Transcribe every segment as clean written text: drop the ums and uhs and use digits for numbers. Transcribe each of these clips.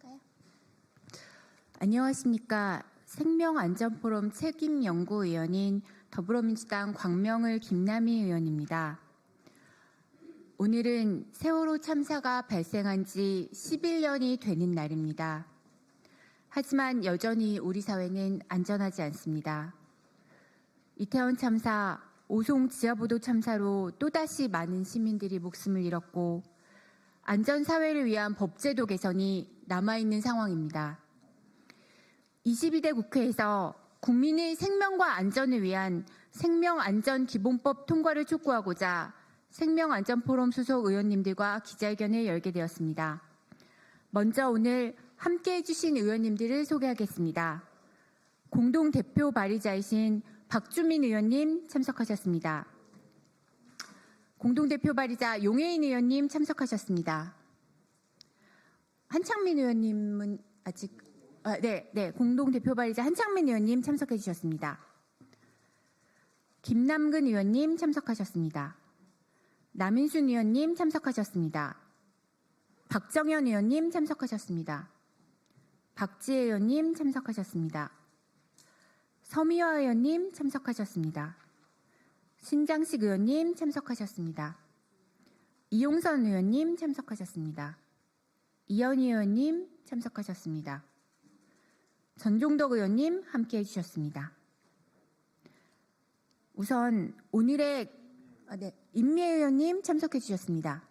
할까요? 안녕하십니까. 생명안전포럼 책임연구위원인 더불어민주당 광명을 김남희 의원입니다. 오늘은 세월호 참사가 발생한 지 11년이 되는 날입니다. 하지만 여전히 우리 사회는 안전하지 않습니다. 이태원 참사, 오송 지하보도 참사로 또다시 많은 시민들이 목숨을 잃었고 안전사회를 위한 법제도 개선이 남아있는 상황입니다. 22대 국회에서 국민의 생명과 안전을 위한 생명안전기본법 통과를 촉구하고자 생명안전포럼 소속 의원님들과 기자회견을 열게 되었습니다. 먼저 오늘 함께해 주신 의원님들을 소개하겠습니다. 공동대표 발의자이신 박주민 의원님 참석하셨습니다. 공동대표 발의자 용혜인 의원님 참석하셨습니다. 한창민 의원님은 아직 공동대표 발의자 한창민 의원님 참석해 주셨습니다. 김남근 의원님 참석하셨습니다. 남인순 의원님 참석하셨습니다. 박정현 의원님 참석하셨습니다. 박지혜 의원님 참석하셨습니다. 서미화 의원님 참석하셨습니다. 신장식 의원님 참석하셨습니다. 이용선 의원님 참석하셨습니다. 이현희 의원님 참석하셨습니다. 전종덕 의원님 함께해 주셨습니다. 우선 오늘의 임미애 의원님 참석해 주셨습니다.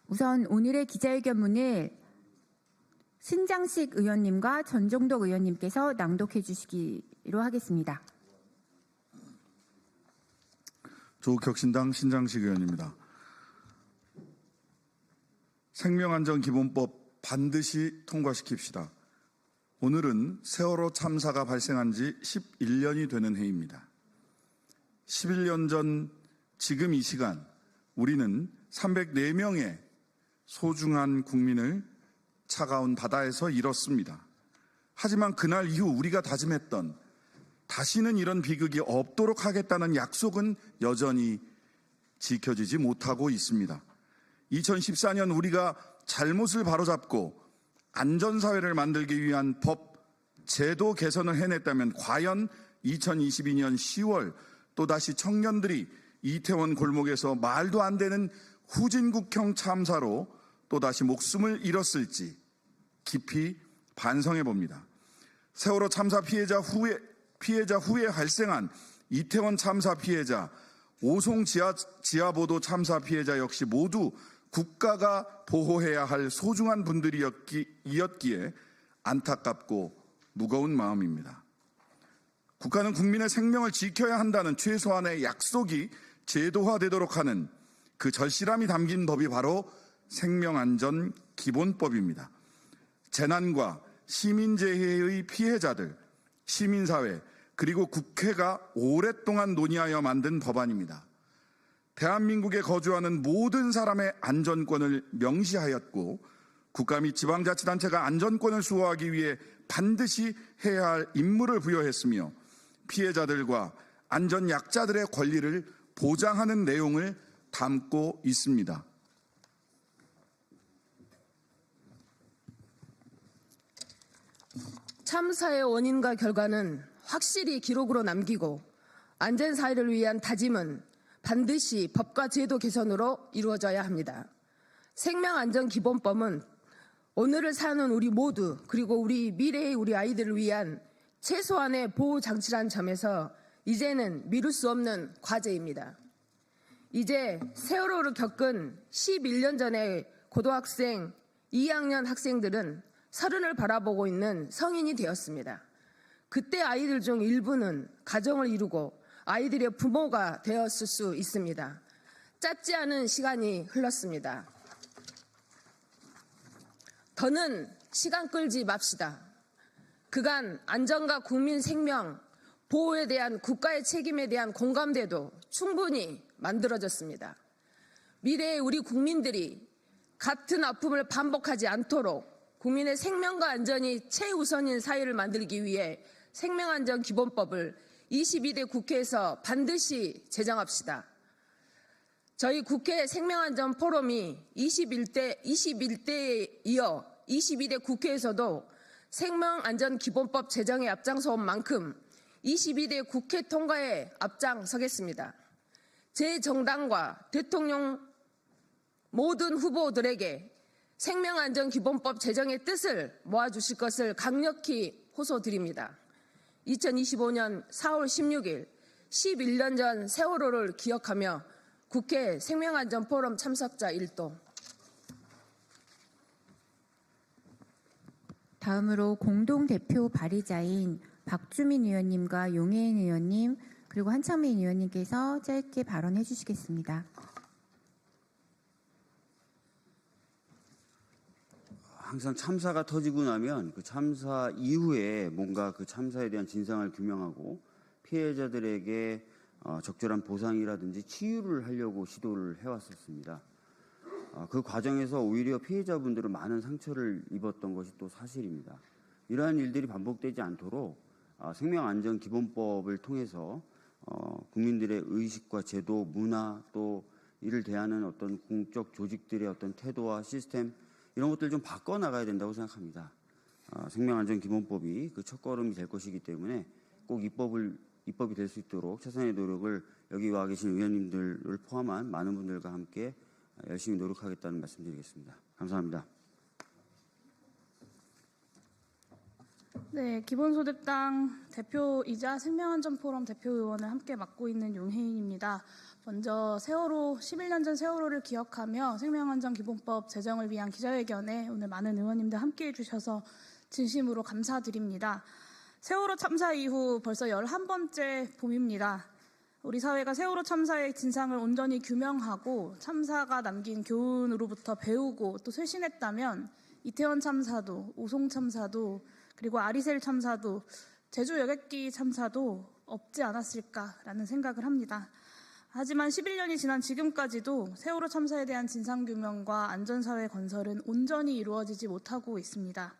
우선 오늘의 기자회견문을 신장식 의원님과 전종덕 의원님께서 낭독해 주시기로 하겠습니다. 조국혁신당 신장식 의원입니다. 생명안전기본법 반드시 통과시킵시다. 오늘은 세월호 참사가 발생한 지 11년이 되는 해입니다. 11년 전 지금 이 시간 우리는 304명의 소중한 국민을 차가운 바다에서 잃었습니다. 하지만 그날 이후 우리가 다짐했던 다시는 이런 비극이 없도록 하겠다는 약속은 여전히 지켜지지 못하고 있습니다. 2014년 우리가 잘못을 바로잡고 안전사회를 만들기 위한 법, 제도 개선을 해냈다면 과연 2022년 10월 또다시 청년들이 이태원 골목에서 말도 안 되는 후진국형 참사로 또다시 목숨을 잃었을지 깊이 반성해 봅니다. 세월호 참사 피해자 후에 발생한 이태원 참사 피해자, 오송 지하보도 참사 피해자 역시 모두 국가가 보호해야 할 소중한 분들이었기에 안타깝고 무거운 마음입니다. 국가는 국민의 생명을 지켜야 한다는 최소한의 약속이 제도화되도록 하는 그 절실함이 담긴 법이 바로 생명안전기본법입니다. 재난과 시민재해의 피해자들, 시민사회, 그리고 국회가 오랫동안 논의하여 만든 법안입니다. 대한민국에 거주하는 모든 사람의 안전권을 명시하였고 국가 및 지방자치단체가 안전권을 수호하기 위해 반드시 해야 할 임무를 부여했으며 피해자들과 안전약자들의 권리를 보장하는 내용을 담고 있습니다. 참사의 원인과 결과는 확실히 기록으로 남기고 안전사회를 위한 다짐은 반드시 법과 제도 개선으로 이루어져야 합니다. 생명안전기본법은 오늘을 사는 우리 모두 그리고 우리 미래의 우리 아이들을 위한 최소한의 보호장치라는 점에서 이제는 미룰 수 없는 과제입니다. 이제 세월호를 겪은 11년 전의 고등학생 2학년 학생들은 서른을 바라보고 있는 성인이 되었습니다. 그때 아이들 중 일부는 가정을 이루고 아이들의 부모가 되었을 수 있습니다. 짧지 않은 시간이 흘렀습니다. 더는 시간 끌지 맙시다. 그간 안전과 국민 생명, 보호에 대한 국가의 책임에 대한 공감대도 충분히 만들어졌습니다. 미래의 우리 국민들이 같은 아픔을 반복하지 않도록 국민의 생명과 안전이 최우선인 사회를 만들기 위해 생명안전기본법을 22대 국회에서 반드시 제정합시다. 저희 국회 생명안전포럼이 21대에 이어 22대 국회에서도 생명안전기본법 제정에 앞장서온 만큼 22대 국회 통과에 앞장서겠습니다. 제 정당과 대통령 모든 후보들에게 생명안전기본법 제정의 뜻을 모아주실 것을 강력히 호소드립니다. 2025년 4월 16일 11년 전 세월호를 기억하며 국회 생명안전포럼 참석자 1도. 다음으로 공동대표 발의자인 박주민 의원님과 용해인 의원님 그리고 한창민 의원님께서 짧게 발언해 주시겠습니다. 항상 참사가 터지고 나면 그 참사 이후에 뭔가 그 참사에 대한 진상을 규명하고 피해자들에게 적절한 보상이라든지 치유를 하려고 시도를 해왔었습니다. 그 과정에서 오히려 피해자분들은 많은 상처를 입었던 것이 또 사실입니다. 이러한 일들이 반복되지 않도록 생명안전기본법을 통해서 국민들의 의식과 제도, 문화 또 이를 대하는 어떤 공적 조직들의 어떤 태도와 시스템 이런 것들 좀 바꿔나가야 된다고 생각합니다. 생명안전기본법이 그 첫걸음이 될 것이기 때문에 꼭 입법이 될 수 있도록 최선의 노력을 여기 와 계신 의원님들을 포함한 많은 분들과 함께 열심히 노력하겠다는 말씀드리겠습니다. 감사합니다. 네, 기본소득당 대표이자 생명안전포럼 대표의원을 함께 맡고 있는 용혜인입니다. 먼저 11년 전 세월호를 기억하며 생명안전기본법 제정을 위한 기자회견에 오늘 많은 의원님들 함께해 주셔서 진심으로 감사드립니다. 세월호 참사 이후 벌써 11번째 봄입니다. 우리 사회가 세월호 참사의 진상을 온전히 규명하고 참사가 남긴 교훈으로부터 배우고 또 쇄신했다면 이태원 참사도, 오송 참사도, 그리고 아리셀 참사도, 제주 여객기 참사도 없지 않았을까라는 생각을 합니다. 하지만 11년이 지난 지금까지도 세월호 참사에 대한 진상규명과 안전사회 건설은 온전히 이루어지지 못하고 있습니다.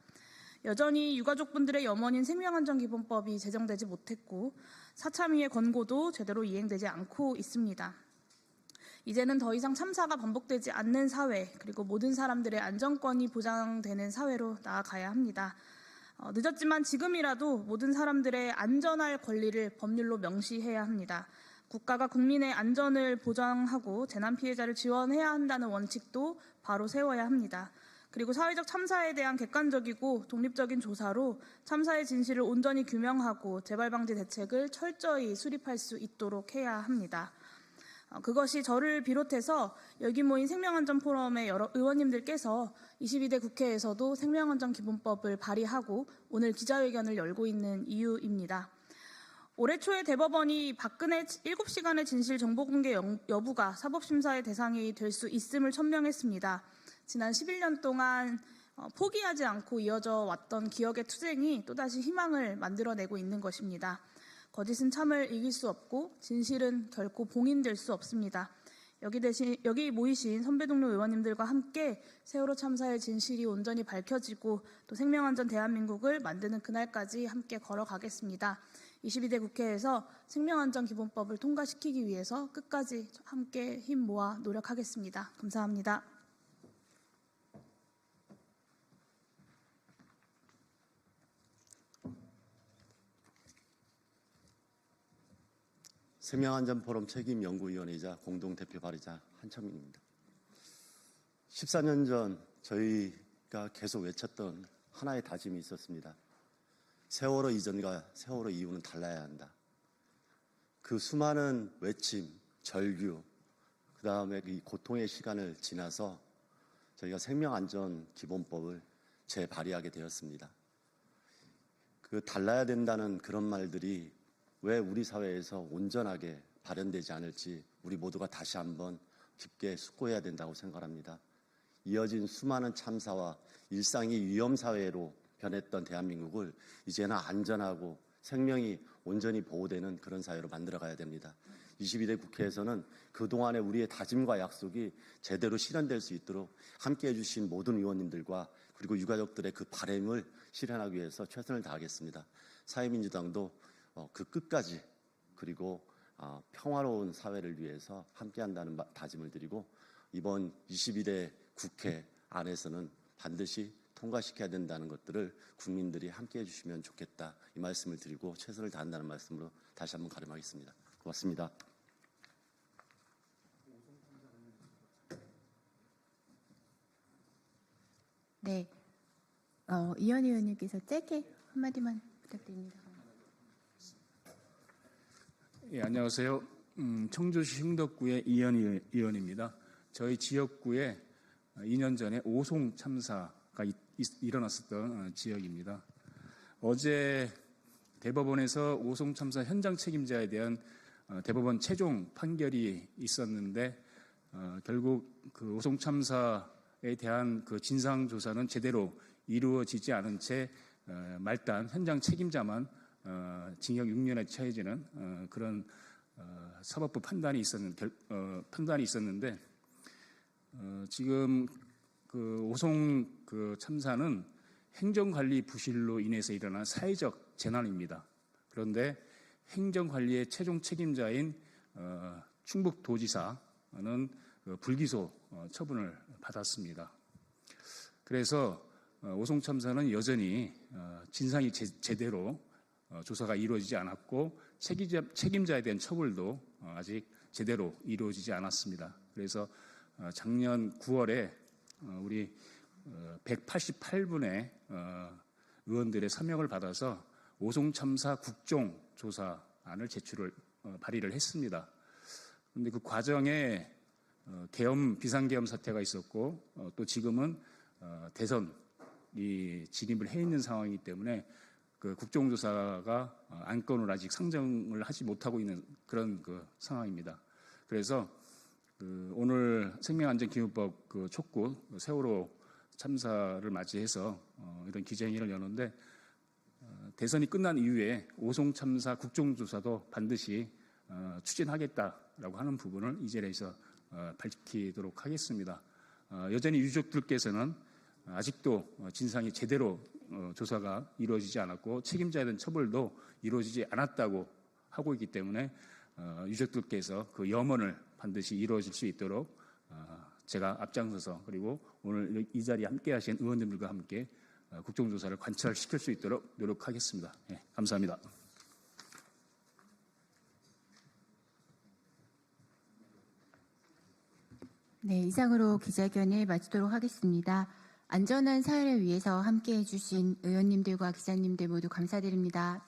여전히 유가족분들의 염원인 생명안전기본법이 제정되지 못했고 사참위의 권고도 제대로 이행되지 않고 있습니다. 이제는 더 이상 참사가 반복되지 않는 사회, 그리고 모든 사람들의 안전권이 보장되는 사회로 나아가야 합니다. 늦었지만 지금이라도 모든 사람들의 안전할 권리를 법률로 명시해야 합니다. 국가가 국민의 안전을 보장하고 재난 피해자를 지원해야 한다는 원칙도 바로 세워야 합니다. 그리고 사회적 참사에 대한 객관적이고 독립적인 조사로 참사의 진실을 온전히 규명하고 재발방지 대책을 철저히 수립할 수 있도록 해야 합니다. 그것이 저를 비롯해서 여기 모인 생명안전포럼의 여러 의원님들께서 22대 국회에서도 생명안전기본법을 발의하고 오늘 기자회견을 열고 있는 이유입니다. 올해 초에 대법원이 박근혜 7시간의 진실 정보 공개 여부가 사법심사의 대상이 될 수 있음을 천명했습니다. 지난 11년 동안 포기하지 않고 이어져 왔던 기억의 투쟁이 또다시 희망을 만들어내고 있는 것입니다. 거짓은 참을 이길 수 없고 진실은 결코 봉인될 수 없습니다. 여기 모이신 선배 동료 의원님들과 함께 세월호 참사의 진실이 온전히 밝혀지고 또 생명안전 대한민국을 만드는 그날까지 함께 걸어가겠습니다. 22대 국회에서 생명안전기본법을 통과시키기 위해서 끝까지 함께 힘 모아 노력하겠습니다. 감사합니다. 생명안전포럼 책임연구위원이자 공동대표 발의자 한창민입니다. 14년 전 저희가 계속 외쳤던 하나의 다짐이 있었습니다. 세월호 이전과 세월호 이후는 달라야 한다. 그 수많은 외침, 절규, 그 다음에 이 고통의 시간을 지나서 저희가 생명안전기본법을 재발의하게 되었습니다. 그 달라야 된다는 그런 말들이 왜 우리 사회에서 온전하게 발현되지 않을지 우리 모두가 다시 한번 깊게 숙고해야 된다고 생각합니다. 이어진 수많은 참사와 일상이 위험사회로 변했던 대한민국을 이제는 안전하고 생명이 온전히 보호되는 그런 사회로 만들어가야 됩니다. 22대 국회에서는 그동안의 우리의 다짐과 약속이 제대로 실현될 수 있도록 함께해 주신 모든 의원님들과 그리고 유가족들의 그 바람을 실현하기 위해서 최선을 다하겠습니다. 사회민주당도 그 끝까지 그리고 평화로운 사회를 위해서 함께한다는 다짐을 드리고 이번 22대 국회 안에서는 반드시 통과시켜야 된다는 것들을 국민들이 함께해 주시면 좋겠다 이 말씀을 드리고 최선을 다한다는 말씀으로 다시 한번 가름하겠습니다. 고맙습니다. 네, 이현 의원님께서 짧게 한마디만 부탁드립니다. 예, 안녕하세요. 청주시 흥덕구의 이현 의원입니다. 저희 지역구에 2년 전에 오송 참사가 일어났었던 지역입니다. 어제 대법원에서 오송 참사 현장 책임자에 대한 대법원 최종 판결이 있었는데 결국 그 오송 참사에 대한 그 진상 조사는 제대로 이루어지지 않은 채 말단 현장 책임자만 징역 6년에 처해지는 그런 사법부 판단이 있었는데 지금 그 오송 그 참사는 행정관리 부실로 인해서 일어난 사회적 재난입니다. 그런데 행정관리의 최종 책임자인 충북도지사는 불기소 처분을 받았습니다. 그래서 오송 참사는 여전히 진상이 제대로 조사가 이루어지지 않았고 책임자에 대한 처벌도 아직 제대로 이루어지지 않았습니다. 그래서 작년 9월에 우리 188분의 의원들의 서명을 받아서 오송 참사 국정조사안을 발의를 했습니다. 그런데 그 과정에 비상계엄 사태가 있었고 또 지금은 대선이 진입을 해 있는 상황이기 때문에 그 국정조사가 안건을 아직 상정을 하지 못하고 있는 그런 그 상황입니다. 그래서 오늘 생명안전기본법 그 촉구 세월호 참사를 맞이해서 이런 기자회견을 여는데 대선이 끝난 이후에 오송 참사 국정조사도 반드시 추진하겠다라고 하는 부분을 이 자리에서 밝히도록 하겠습니다. 여전히 유족들께서는 아직도 진상이 제대로 조사가 이루어지지 않았고 책임자에 대한 처벌도 이루어지지 않았다고 하고 있기 때문에 유족들께서 그 염원을 반드시 이루어질 수 있도록 제가 앞장서서 그리고 오늘 이 자리에 함께하신 의원님들과 함께 국정조사를 관철시킬 수 있도록 노력하겠습니다. 네, 감사합니다. 네, 이상으로 기자회견을 마치도록 하겠습니다. 안전한 사회를 위해서 함께해 주신 의원님들과 기자님들 모두 감사드립니다.